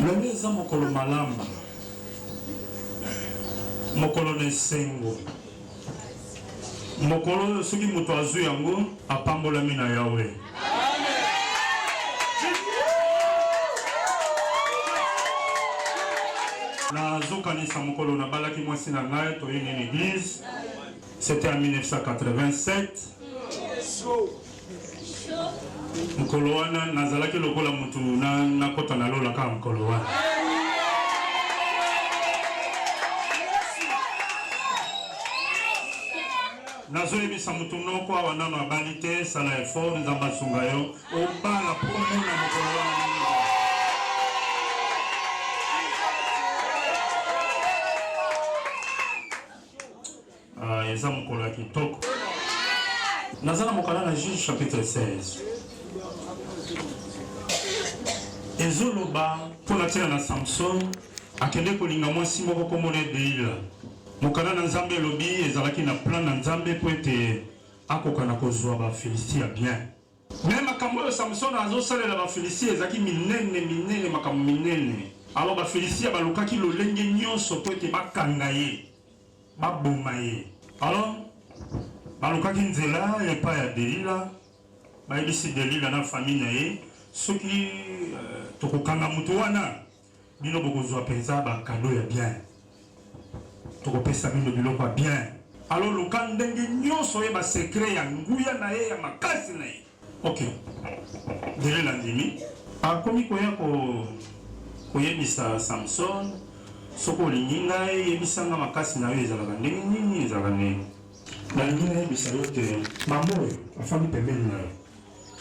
Lelo eza mokolo malamu, mokolo nesengo, mokolo soki moto azwi yango apambolami na Yawe. Nazokanisa mokolo na balaki mwasi na ngai toyini une église, c'était en 1987. Mokolo wana nazalaki lokola mutu na kota na lola ka mokolo wana. Nazoyebisa mutu noko awa nano abali te, sala effort nzamba sunga yo obala po mona mokolo wana. Eza mokolo ya kitoko. Nazana mokala na Juge chapitre 16. Ezoloba mpona tina na Samson akende kolinga mwasi moko komona Delila. Mokala na Nzambe elobi ezalaki na plan na Nzambe po ete akoka na kozwa ba Filistia bien. Mais makambo oyo Samson azosalela ba Filistia ezaki minene makambo minene. Alors ba Filistia balukaki lolenge nyonso po ete bakanga ye, baboma ye. Alors balukaki nzela epai ya Delila, bayebisi Delila na famille na ye soki tokokanga mutu wana bino bokozwa penza bakado ya bien, tokopesa bino biloko ya bien. Alors luka ndenge nyonso ye basekret ya nguya na ye ya makasi na ye. Ok, Delila ndimi akomi koya koyebisa Samson soko olingi ngai yebisanga makasi na yo ezalaka ndenge nini ezalaka ndenge. Nalingi nayebisa yo te mambo oyo afandi pembeni na yo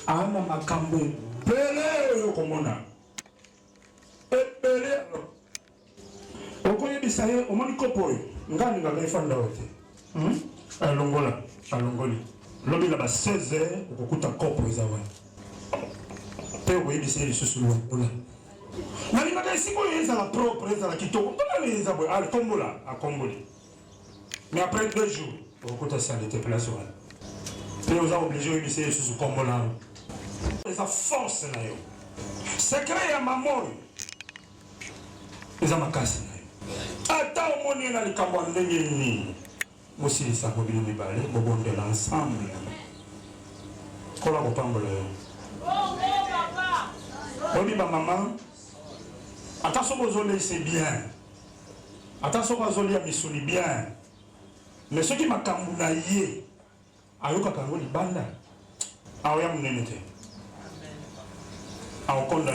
ana makambo ebele oyo komona ebele. Okoyebisa ye omoni kopo oyo nga ningaka efanda oyo te alongoli lobi na ba 16 heures okokuta kopo eza wana pe okoyebisa ye lisusu longola. Nalingaka esika oyo ezala propre ezala kitoko mpona eza boye akomboli. Mais après 2 jours okuta ça de place wana pe oza obligé oyebisa ye lisusu kombola eza force na yo. Secret ya mamoi eza makasi na yo. Ata omoni na likambo ya ndenge nini mosilisa bobino mibale bobondela ensemble kola kopambola yo. Obi ba mama ata soko ozoli c'est bien, ata soko ozoli ya misuni bien, mais soki makambo na ye ayokaka yango libanda aoya monene te aokonda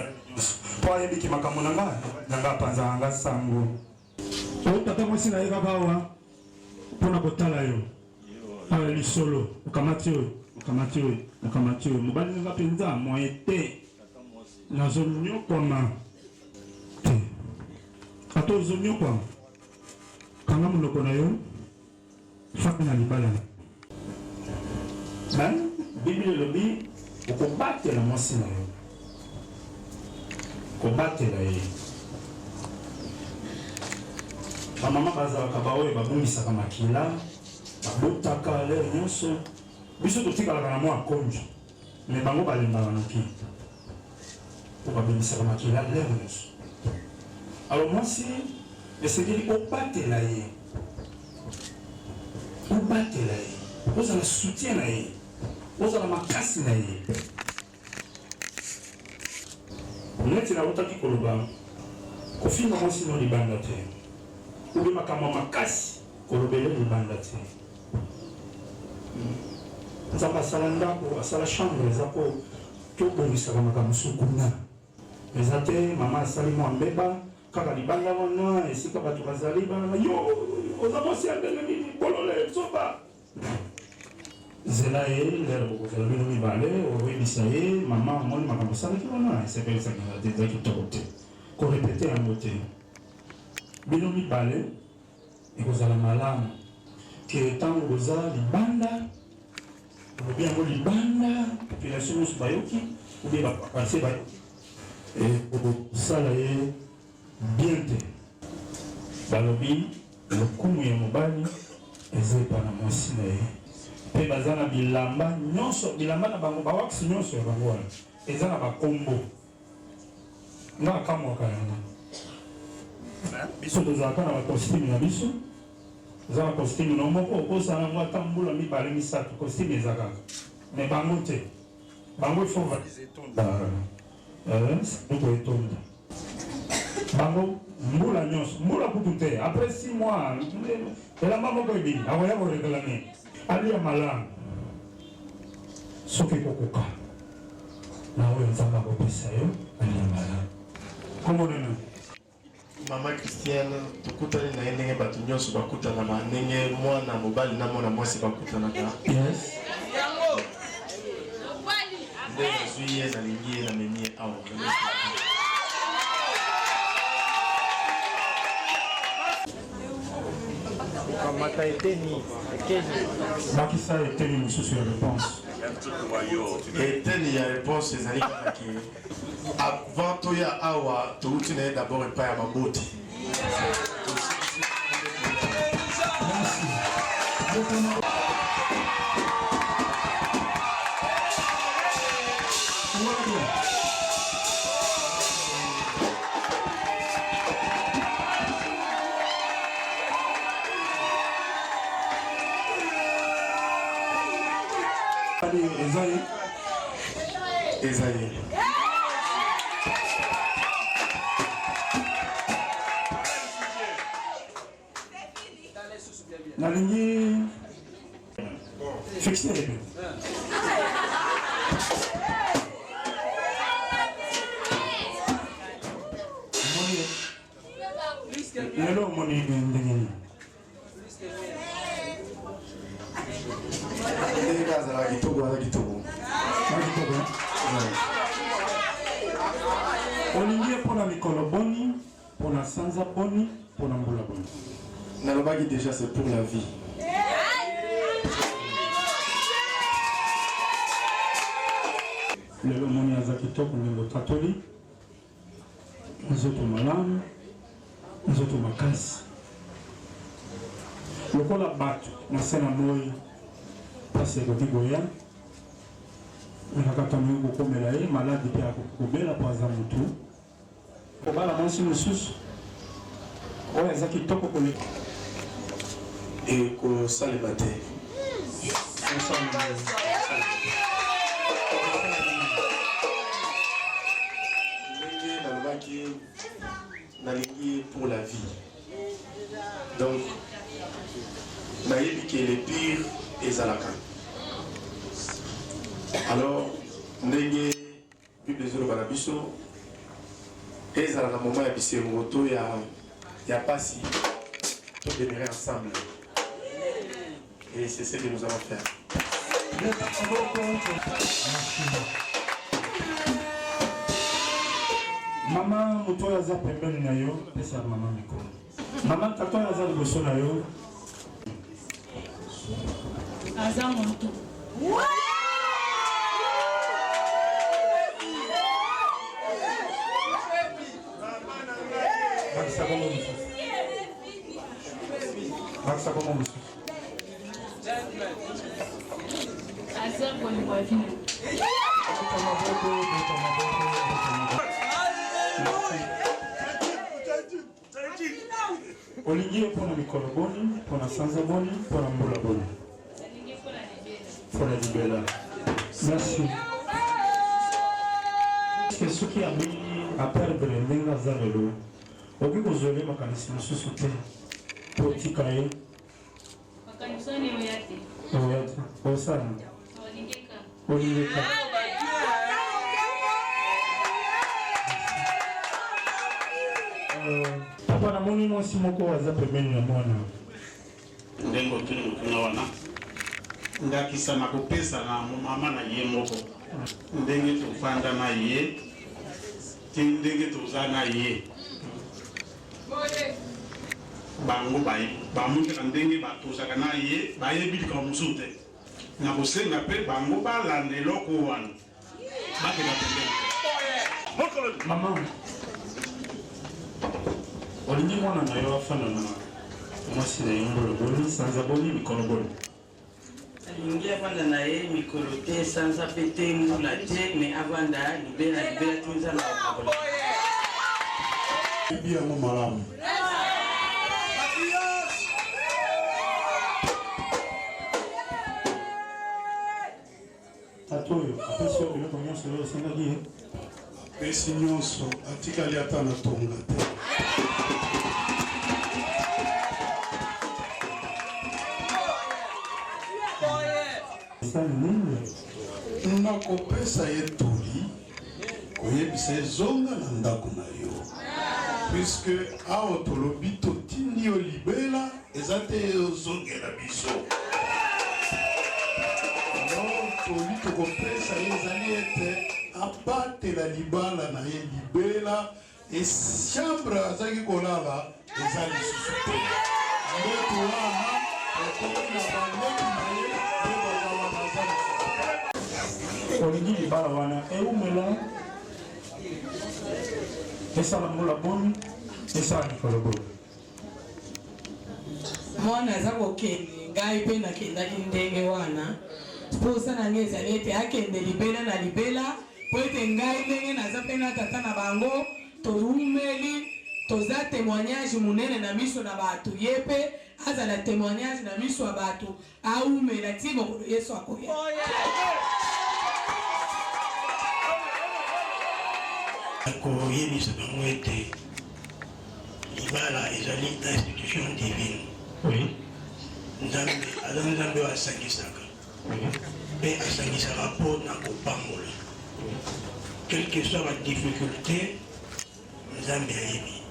po ayebiki makambo na nga panza nga sango. Tata mwasi na ye kaka awa mpona kotala yo awa lisolo okamati oyo mobali nga mpenza moye te nazonyokwama te ata ozonyokwama kanga monoko na yo faki na libala. Bible elobi okobatela mwasi na yo, kobatela ye. Bamama bazalaka baoyo babongisaka makila babotaka lere nyonso, biso totikalaka na mwa konjo me bango balembaka noki po babongisaka makila lere nyonso. Alors mwasi esengeli obatela ye, ozala soutien na ye, ozala makasi na ye. Neti na otaki koloba kofinga mwasi no libanda te, ube makambo makasi kolobele libanda te. Nzamba asala ndako, asala chambre eza po tobongisaka makambo sukuna. Eza te mama asali mwa mbeba kaka libanda wana esika bato bazali bana yo oza mwasi ya ndenge nini bolole zoba zela ye lere bokozala bino mibale oyebisa ye mama omoni makambo osalaki wana esepelisaka te eza kitoko te korepete yango te. Bino mibale ekozala malamu ke ntango boza libanda olobi yango libanda population nyonso bayoki obe baparse bayoki okosala ye bien te. Balobi lokumu ya mobali eza epa na mwasi na ye mpe baza na bilamba nyonso, bilamba na bango bawakisi nyonso ya bango wana eza na bakombo nga akamwaka yango biso tozalaka na costume na biso za costume no moko okosala ngo atambula mibale misato costume ezaka mais bango te bango il faut valiser tonda donc etonda bango mbula nyonso mbula kutu te après 6 mois elamba moko ebini akoya koreklame alia malamu soki kokoka na oyo nzambe akopesa yo alia malamu komonena Mama Christiane, tukutani na ndenge batu nyonso bakutana na ndenge mwana mobali na mwana mwasi bakutana ka. Yes. Ndenge zuiye na lingie na memie awa. Kamata eteni, Makisa eteni mususu ya réponse. Eteni ya réponse ezali kaka ki avant toya awa touti na d'abord epai ya baboti. Esaïe. Nalingi fixer les deux. Lelo moni ndengeni. Ndenge azala kitoko ala kitoko. Olingi mpona mikolo boni, mpona sanza boni, mpona mbula boni. Nalobaki déjà c'est pour la vie. Lelo moni aza kitoko ngembo tatoli. Nzoto malamu, nzoto makasi. Lokola bato na sena moi pasi ekoki goya. Nakata mungu komela ye maladi pe akobela po aza mutu. Kobala mwasi mosusu oyo eza kitoko koleka ekosalema te. Ndenge nalobaki nalingi pour la vie. Donc nayebi ke le pire ezalaka. Alors ndenge Bible ezoloba na biso ezala na moment ya bisengo to ya pasi to demeurer ensemble. Et c'est ce que nous allons faire. Mama moto aza pembeni na yo pesa mama mikolo. Mama tato aza liboso na yo aza moto. Baksa como mususu. Aza kolingwa vile. Olingi mpona mikolo boni, mpona sanza boni, mpona mbula boni. Mpona libela. Merci. Parce que soki abili aperdre ndenge aza lelo okoki kozwela makanisi mosusu te po tika ye Makanisani oya te. oya te osala olingeka. Papa namoni mwasi moko aza pembeni na mwana ndenge otuli mokuna wana ndakisa na kopesa na mama na ye moko ndenge tofanda na ye ti ndenge toza na ye bango bamundaka ndenge batozaka na ye bayebi likambo mosusu te na kosenga mpe bango balanda eloko wana bakenda pembeni. mama olingi mwana na yo afanda na mwasi na ye mbolo boni sanza boni mikolo boni alingi avanda na ye mikolo te sanza mpe te mbula te me avanda libela ti nzambe akobola bibi yango malamu Atoyo, apesi yo biloko nyonso oyo osengaki ye. Apesi nyonso, atikali ata na tonga te. Nakopesa ye toli koyebisa ezonga na ndako na yo, puisque awa tolobi totindi yo libela eza te ozongela biso. Toli tokopesa ye ezali ete abatela libala na ye libela chambre azalaki kolala eza lisusu te. Ndeko wana ekomi na bandeko na ye nde bazala baza lisusu. Olingi libala wana eumela esala mbula boni esala mikolo boni. Mwana aza kokende ngai mpe nakendaki ndenge wana mposa na ngai ezali ete akende libela na libela po ete ngai ndenge naza mpe na tata na bango toumeli toza témoignage monene na miso na bato ye mpe azala témoignage na miso ya bato aumela ti mokolo Yesu akoya. Akoyebisa bango ete libala ezali institution divine. Oui. Nzambe aza nzambe oyo asangisaka mpe asangisaka mpo na kopambola. Quelle que soit la difficulté, nzambe ayebi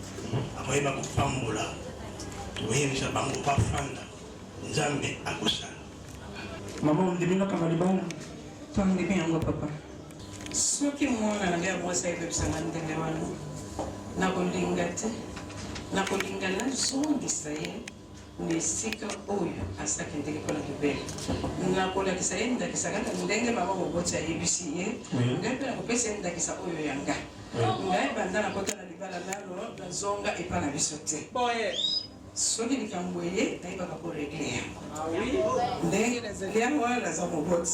akoyeba kopambola toyebisa bango bafanda nzambe akosala. Mama ondimilaka na libala Tondimi yango papa soki mwana na ngai ya mwasi ayebebisanga ndenge wana nakolinga te nakolinga nazongisa ye na esika oyo asakendeki mpona libela nakolakisa ye ndakisa kaka ndenge mama moboti ayebisi ye ngai mpe nakopesa ye ndakisa oyo ya ngai ngai banda nakota na libala nano nazonga epa na biso te soki likambo ye nayebaka koregle yango ndenge nazali yango wana naza moboti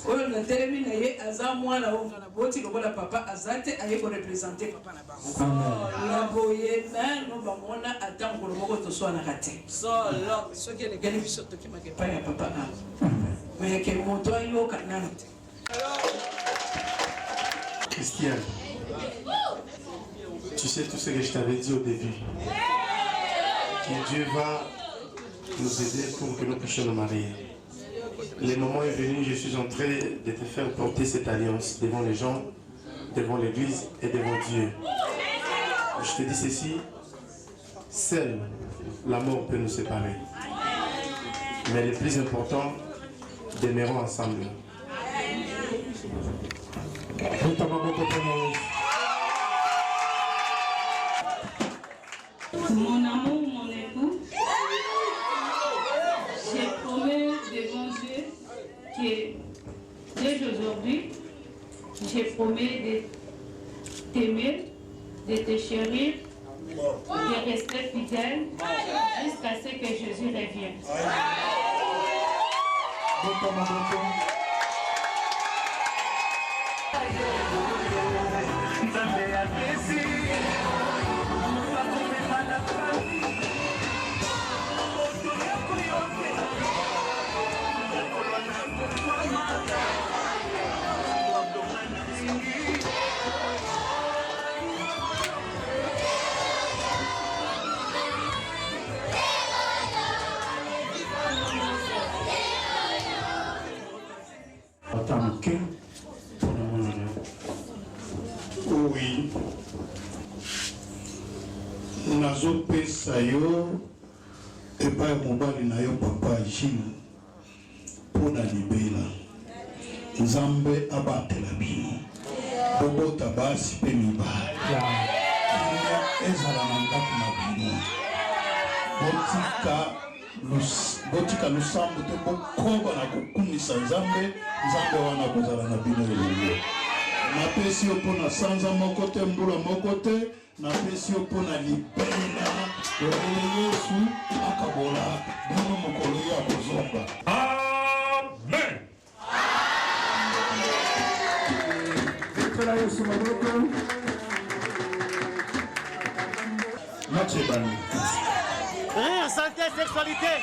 oyo natelemi na ye aza mwana onga na boti lokola papa aza te aye korepresente papa na bango na boye nano bamona ata mokolo moko toswanaka te soki elekeli biso tokimaka epai ya papa ako meke moto ayoka nano te. Christiane, tu sais tout ce que je t'avais dit au début, que Dieu va nous aider pour que nous puissions nous marier. Le moment est venu, je suis en train de te faire porter cette alliance devant les gens, devant l'église et devant Dieu. Je te dis ceci, seul la mort peut nous séparer. Mais le plus important, demeurons ensemble. Mon amour, mon époux, j'ai promis devant Dieu que dès aujourd'hui, j'ai promis de t'aimer, de te chérir, de rester fidèle jusqu'à ce que Jésus revienne. Oui. Nazopesa yo epai mobali na yo papa Gilles mpona libela nzambe abatela bino bobota basi mpe mibali ezala na ndako na bino botika lusambo te bokoba na kokumisa nzambe wana kozala na bino elongo. Napesi yo mpona sanza moko te mbula moko te napesi yo mpona libela lokolo Yesu akabola bino mokolo ya kozonga. Amen. Victoria Yesu maboko. Machebani. Rire, santé, sexualité.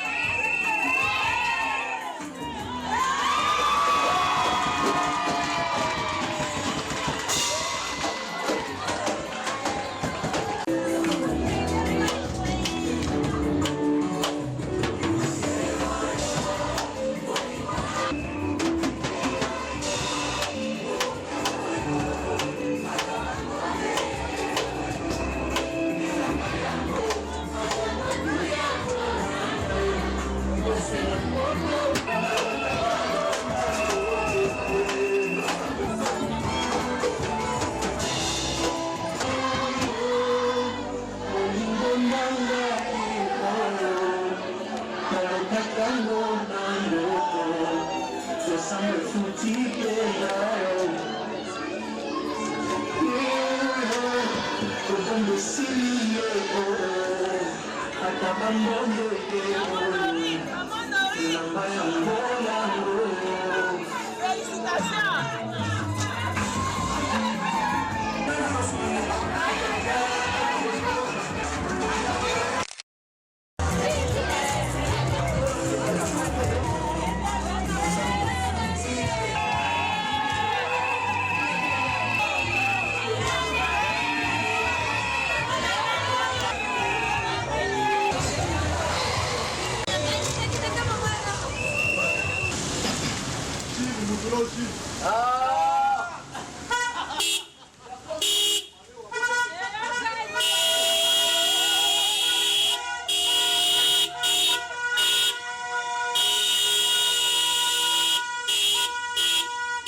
Félicitations.